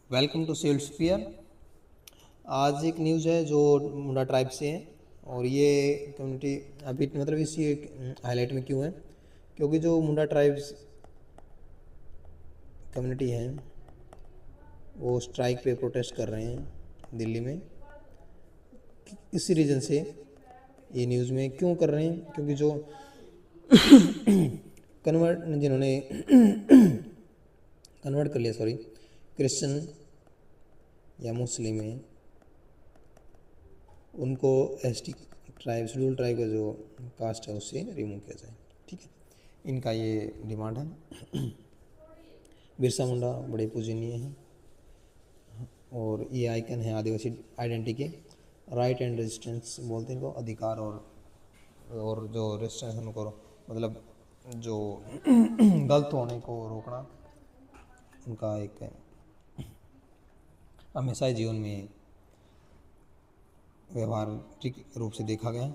Welcome to sealed sphere. आज एक news है जो मुंडा ट्राइब से है और ये कम्युनिटी अभी मतलब इसी हाईलाइट में क्यों है, क्योंकि जो मुंडा ट्राइब्स कम्युनिटी है वो स्ट्राइक पे प्रोटेस्ट कर रहे हैं दिल्ली में। इसी रीज़न से ये न्यूज़ में क्यों कर रहे हैं, क्योंकि जो कन्वर्ट जिन्होंने कन्वर्ट कर लिया क्रिश्चियन या मुस्लिम है उनको एसटी ट्राइब शेड्यूल ट्राइब का जो कास्ट है उससे रिमूव किया जाए। ठीक है, इनका ये डिमांड है। बिरसा मुंडा बड़े पूजनीय हैं और ये आइकन है आदिवासी आइडेंटिटी के। राइट एंड रेजिस्टेंस बोलते हैं इनको, अधिकार और जो रेजिस्टेंस उनको मतलब जो गलत होने को रोकना उनका एक हमेशा जीवन में व्यवहारिक रूप से देखा गया।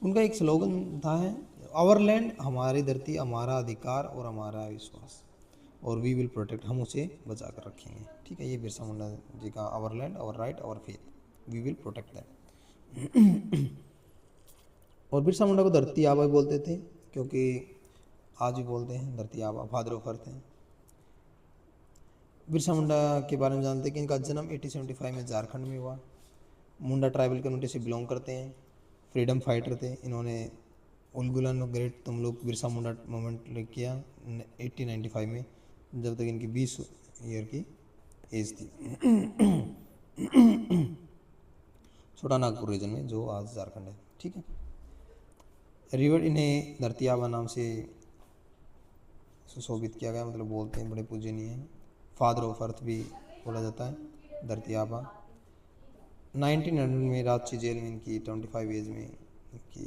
उनका एक स्लोगन था है, आवर लैंड हमारी धरती हमारा अधिकार और हमारा विश्वास और वी विल प्रोटेक्ट, हम उसे बचा कर रखेंगे। ठीक है, ये बिरसा मुंडा जी का our land our right our faith we will protect that. और बिरसा मुंडा को धरती आबा बोलते थे, क्योंकि आज भी बोलते हैं धरती आबा, फादर ऑफ अर्थ हैं। बिरसा मुंडा के बारे में जानते हैं कि इनका जन्म 1875 में झारखंड में हुआ। मुंडा ट्राइबल कम्युनिटी से बिलोंग करते हैं, फ्रीडम फाइटर थे। इन्होंने उलगुलन ग्रेट तुमलुक बिरसा मुंडा मूवमेंट किया 1895 में, जब तक इनकी 20 ईयर की एज थी। छोटा नागपुर रीजन में जो आज झारखंड है। ठीक है, रिवर इन्हें धरती आबा नाम से सुशोभित किया गया, मतलब बोलते हैं बड़े पूजनीय हैं। फादर ऑफ अर्थ भी बोला जाता है धरती आबा। 1900 में रांची जेल में इनकी 25 एज में इनकी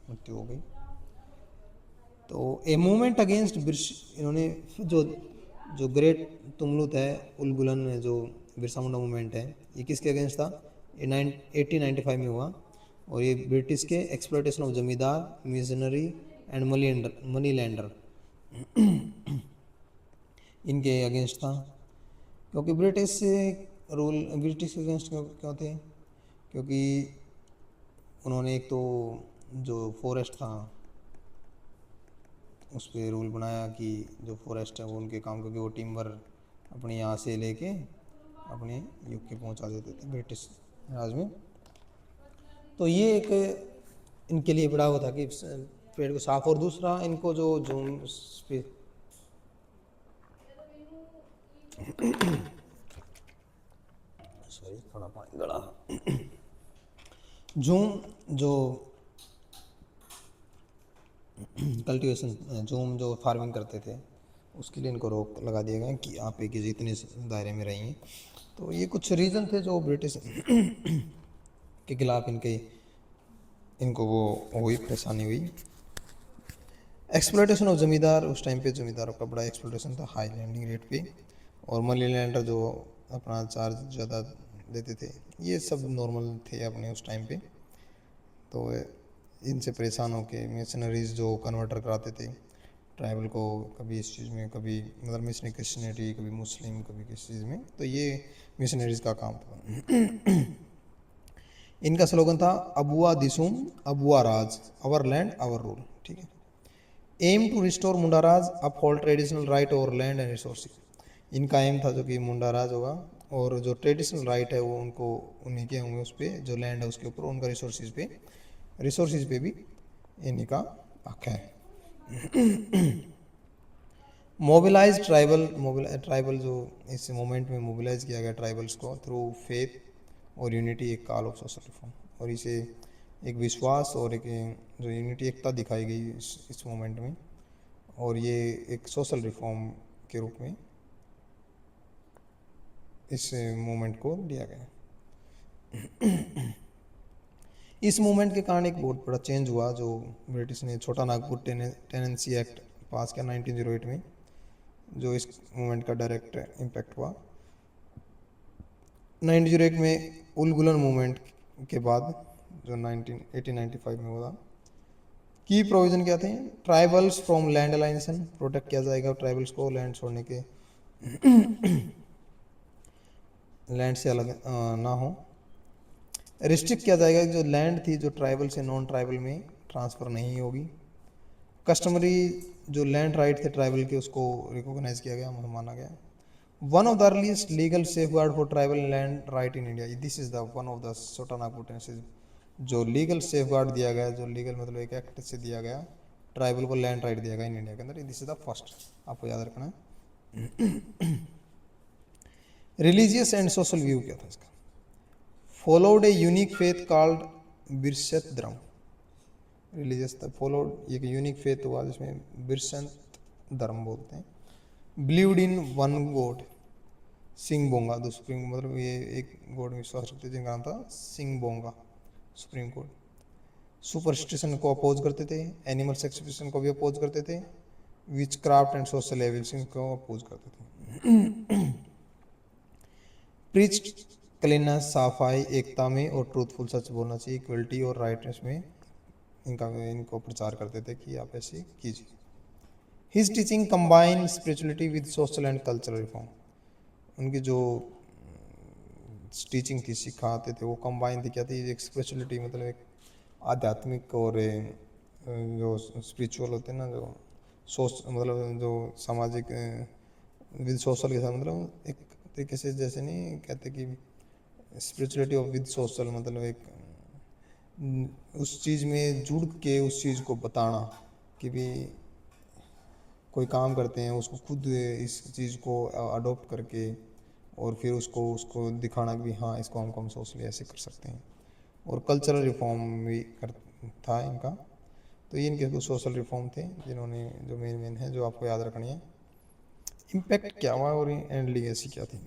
मृत्यु हो गई। तो ए मूवमेंट अगेंस्ट इन्होंने जो ग्रेट तुमलुत है उलगुलन में जो बिरसा मुंडा मूवमेंट है, ये किसके अगेंस्ट था? 1895 में हुआ और ये ब्रिटिश के एक्सप्लॉयटेशन ऑफ जमींदार, मिशनरी एंड मनी लैंडर इनके अगेंस्ट था। क्योंकि ब्रिटिश के अगेंस्ट क्यों थे? क्योंकि उन्होंने एक तो जो फॉरेस्ट था उस पर रूल बनाया कि जो फॉरेस्ट है वो उनके काम, क्योंकि वो टिम्बर अपने यहाँ से लेके अपने यूके पहुँचा देते थे ब्रिटिश राज में। तो ये एक इनके लिए बड़ा हुआ था कि पेड़ को साफ, और दूसरा इनको जो जूम सॉरी थोड़ा पानी गड़ा। जूम जो कल्टीवेशन जूम जो फार्मिंग करते थे उसके लिए इनको रोक लगा दिया गया कि आप एक इतने दायरे में रहिए। तो ये कुछ रीज़न थे जो ब्रिटिश के खिलाफ इनको वो हुई परेशानी हुई। एक्सप्लॉयटेशन ऑफ जमींदार, उस टाइम पे जमींदारों का बड़ा एक्सप्लॉयटेशन था हाई लैंडिंग रेट पे, और मनी लैंडर जो अपना चार्ज ज़्यादा देते थे, ये सब नॉर्मल थे अपने उस टाइम पे। तो इनसे परेशान होकर मिशनरीज जो कन्वर्टर कराते थे ट्राइबल को, कभी इस चीज़ में, कभी मतलब मिशनरी क्रिश्चियनिटी, कभी मुस्लिम, कभी किस चीज़ में, तो ये मिशनरीज का काम था। इनका स्लोगन था अबुआ दिसुम अबुआ राज, आवर लैंड आवर रूल। ठीक है, aim to restore Munda Raj, uphold traditional right over land and resources. इनका एम था जो कि मुंडा राज होगा और जो ट्रेडिशनल राइट है वो उनको उन्हीं के होंगे, उस पर जो लैंड है उसके ऊपर, उनका रिसोर्सेज पे भी इन्हीं का हक है। मोबिलाइज ट्राइबल जो इस मोमेंट में मोबिलाइज किया गया ट्राइबल्स को थ्रू फेथ और यूनिटी, एक कॉल ऑफ सोशल रिफॉर्म, और इसे एक विश्वास और एक जो यूनिटी, एकता दिखाई गई इस मोमेंट में, और ये एक सोशल रिफॉर्म के रूप में इस मूवमेंट को लिया गया। इस मूवमेंट के कारण एक बहुत बड़ा चेंज हुआ, जो ब्रिटिश ने छोटा नागपुर टेनेंसी एक्ट पास किया 1908 में, जो इस मूवमेंट का डायरेक्ट इम्पैक्ट हुआ। 1908 में उलगुलन मूवमेंट के बाद जो 1895 में हुआ, की प्रोविजन क्या थे? Tribals from land alienation, protect किया जाएगा ट्राइबल्स को लैंड छोड़ने के। लैंड से अलग ना हो। रिस्ट्रिक्ट किया जाएगा जो लैंड थी जो ट्राइबल से नॉन ट्राइबल में ट्रांसफ़र नहीं होगी। कस्टमरी जो लैंड राइट थे ट्राइबल के उसको रिकॉग्नाइज किया गया, माना गया। One of the earliest legal safe guard for tribal land right in India, this is the one of the छोटा नागपुर टेनेसी जो लीगल सेफ गार्ड दिया गया, जो लीगल मतलब एक एक्ट से दिया गया ट्राइबल को लैंड राइट दिया गया इन इंडिया के अंदर, दिस इज द फर्स्ट, आपको याद रखना है। रिलीजियस एंड सोशल व्यू क्या था इसका? Followed a unique faith called Birsait Dharma. Religious था, फॉलोड एक यूनिक फेथ हुआ जिसमें बिरसत धर्म बोलते हैं। Believed in one god Sing Bonga, the supreme, मतलब ये एक गॉड में विश्वास रखते थे जिनका नाम था सिंह बोंगा, सुप्रीम गॉड। सुपरस्टिशन को अपोज करते थे, एनिमल सेक्रिफिकेशन को भी अपोज करते थे, विच क्राफ्ट एंड सोशल एविल्सिंग को अपोज करते थे। प्रीच क्लीननेस, साफाई, एकता में और ट्रूथफुल, सच बोलना चाहिए, इक्वलिटी और राइटनेस में इनको प्रचार करते थे कि आप ऐसे कीजिए। His teaching combine spirituality with social and cultural reform, उनकी जो टीचिंग थी, सिखाते थे, वो कंबाइन थी, क्या थी, एक स्पिरिचुअलिटी मतलब एक आध्यात्मिक और जो स्पिरिचुअल होते हैं ना, जो मतलब जो सामाजिक विद सोशल के साथ, मतलब एक तरीके से जैसे नहीं कहते कि स्पिरिचुअलिटी ऑफ विद सोशल, मतलब एक उस चीज़ में जुड़ के उस चीज़ को बताना कि भी कोई काम करते हैं उसको खुद इस चीज़ को अडोप्ट करके और फिर उसको दिखाना कि हाँ इसको हम सोशली ऐसे कर सकते हैं। और कल्चरल रिफॉर्म भी कर था इनका, तो ये इनके कुछ सोशल रिफॉर्म थे जिन्होंने जो मेन है जो आपको याद रखनी है। इम्पैक्ट क्या हुआ और एंड लीगेसी क्या थी?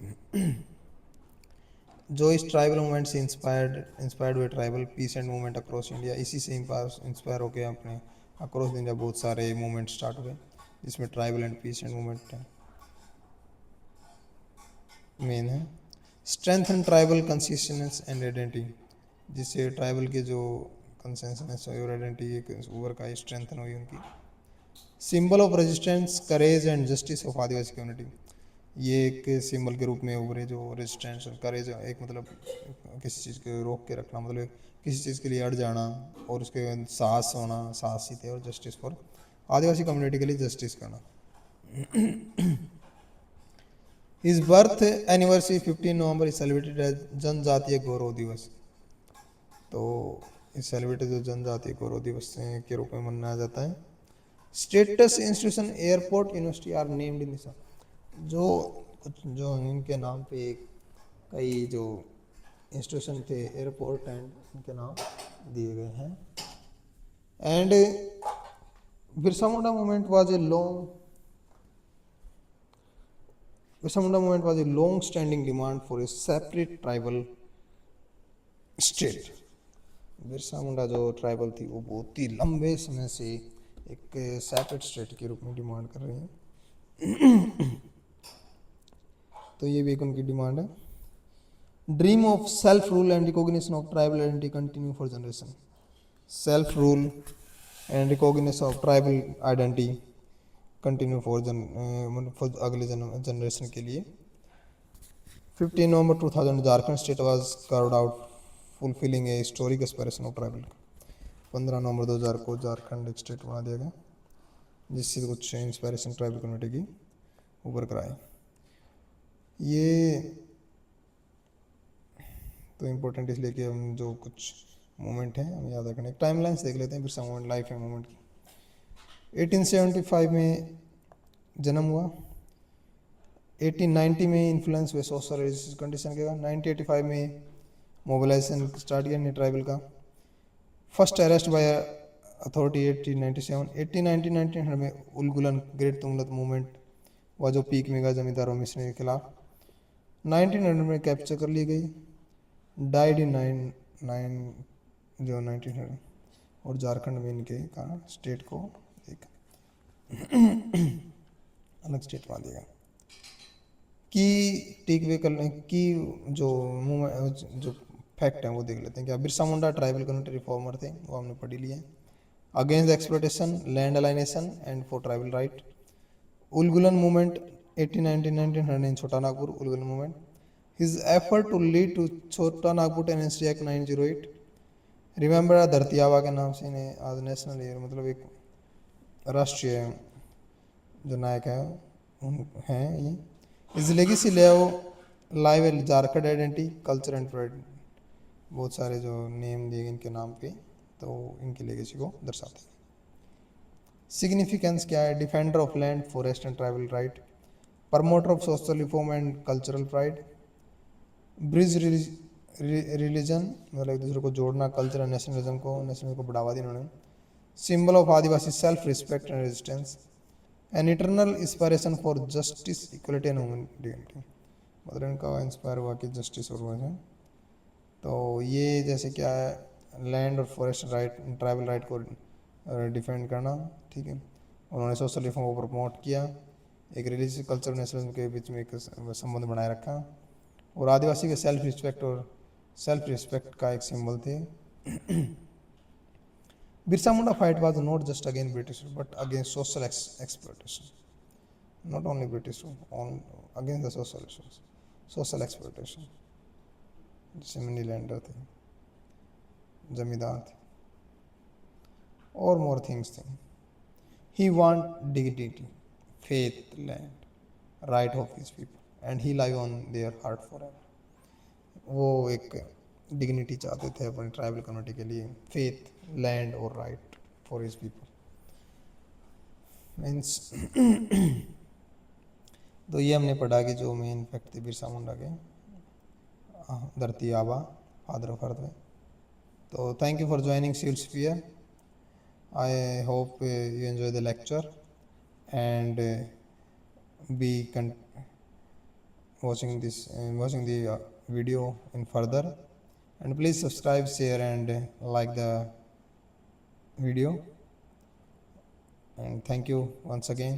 जो इस ट्राइबल मूवमेंट से इंस्पायर्ड हुए tribal peace and movement across India, इसी से इंस्पायर होकर अपने अक्रॉस इंडिया बहुत सारे मूवमेंट स्टार्ट हुए जिसमें tribal and peace and movement main है। Strength and tribal consistence and identity, जिससे ट्राइबल के जो कंसेंसनेस और आइडेंटिटी ओवर का स्ट्रेंथन हुई उनकी। Symbol of resistance, courage and justice of Adivasi community, ये एक सिंबल के रूप में उभरे जो रेजिस्टेंस और करेज, एक मतलब किसी चीज़ को रोक के रखना, मतलब किसी चीज़ के लिए अड़ जाना, और उसके साहस होना, साहसी थे, और जस्टिस फॉर आदिवासी कम्युनिटी के लिए जस्टिस करना। His birth anniversary 15 November is celebrated as Janjatiya Gaurav दिवस, तो इस सेलिब्रेटेड जो जनजातीय गौरव दिवस के रूप में मनाया जाता है। Statues institution, airport, university are named in this, जो इनके नाम पे कई जो इंस्टीट्यूशन थे, एयरपोर्ट एंड इनके नाम दिए गए हैं। And Birsa Munda movement was a long standing demand for a separate tribal state. Birsa Munda जो ट्राइबल थी वो बहुत ही लंबे समय से एक सेपरेट स्टेट के रूप में डिमांड कर रही हैं। तो ये भी एक उनकी डिमांड है। Dream of self rule and recognition of tribal identity continue for generation, self rule and recognition of tribal identity continue for अगले जनरेशन के लिए। 15 नवंबर 2000 Jharkhand state was carved out fulfilling A historic aspiration of tribal. 15 नवंबर 2000 को झारखंड एक state बना दिया गया जिससे कुछ इंस्पायरेशन ट्राइबल कम्युनिटी की उभर कर आए। ये तो इम्पोर्टेंट इसलिए कि हम जो कुछ मूवमेंट हैं हम याद रखने, टाइम लाइन्स देख लेते हैं बिरसा मूवमेंट, लाइफ है मूवमेंट की। 1875 में जन्म हुआ, 1890 में इन्फ्लुएंस हुए सोशल कंडीशन के, 1985 में मोबिलाइजेशन स्टार्ट किया ट्राइबल का। फर्स्ट अरेस्ट बाय अथॉरिटी 1897, 1900 में उलगुलन ग्रेट तुंगलत मूवमेंट वह जो पीक में गया जमींदारों मिश्र के खिलाफ, 1900 में कैप्चर कर ली गई, डाइड इन 1900, और झारखंड में इनके का स्टेट को एक अलग स्टेट बना दिया। की टेक वे करने की जो फैक्ट है वो देख लेते हैं। क्या Birsa Munda tribal community reformer थे, वो हमने पढ़ी लिए हैं। Against exploitation, land alienation and for tribal right. Ulgulan movement 1890, Chota Nagpur Ulgulan movement. His effort to lead to Chota Nagpur Tenancy Act 1908, remember धरती आबा के नाम से इन्हें आज नेशनल ईयर मतलब एक राष्ट्रीय जो नायक है हैं ये इस लेगेसी ले आओ live Jharkhand identity culture and pride बहुत सारे जो नेम दिए इनके नाम पे तो इनकी लेगेसी को दर्शाते हैं। सिग्निफिकेंस क्या है? Defender of land forest and tribal right, promoter of social reform and cultural pride, bridge religion मतलब एक दूसरे को जोड़ना, कल्चर एंड नेशनलिज्म को बढ़ावा दी उन्होंने, symbol of Adivasi self respect and resistance, an eternal inspiration for justice equality and human dignity, मतलब इनका इंस्पायर हुआ कि जस्टिस और वैसे तो ये जैसे क्या है लैंड और फॉरेस्ट राइट ट्राइबल राइट को डिफेंड करना, ठीक है। उन्होंने सोशल रिफॉर्म को प्रमोट किया, एक रिलीजियस कल्चर नेशनलिज्म के बीच में एक संबंध बनाए रखा और आदिवासी के सेल्फ रिस्पेक्ट का एक सिंबल थे। Birsa Munda fight was not just against British but against social exploitation, not only British on against the social exploitation. जैसे मनी लैंडर थे, जमींदार थे और मोर थिंग्स थे। He want dignity, faith, land, right of his people, and he live on their heart forever. वो एक dignity चाहते थे अपनी ट्राइबल कम्युनिटी के लिए, फेथ, लैंड और right for his people means तो ये हमने पढ़ा कि जो मेन फैक्ट थे बिरसा मुंडा के, धरती आबा फादर ऑफ अर्थ में। तो thank you for joining seeds fear. I hope you enjoy the lecture and be watching the video in further, and please subscribe, share and like the video, and thank you once again.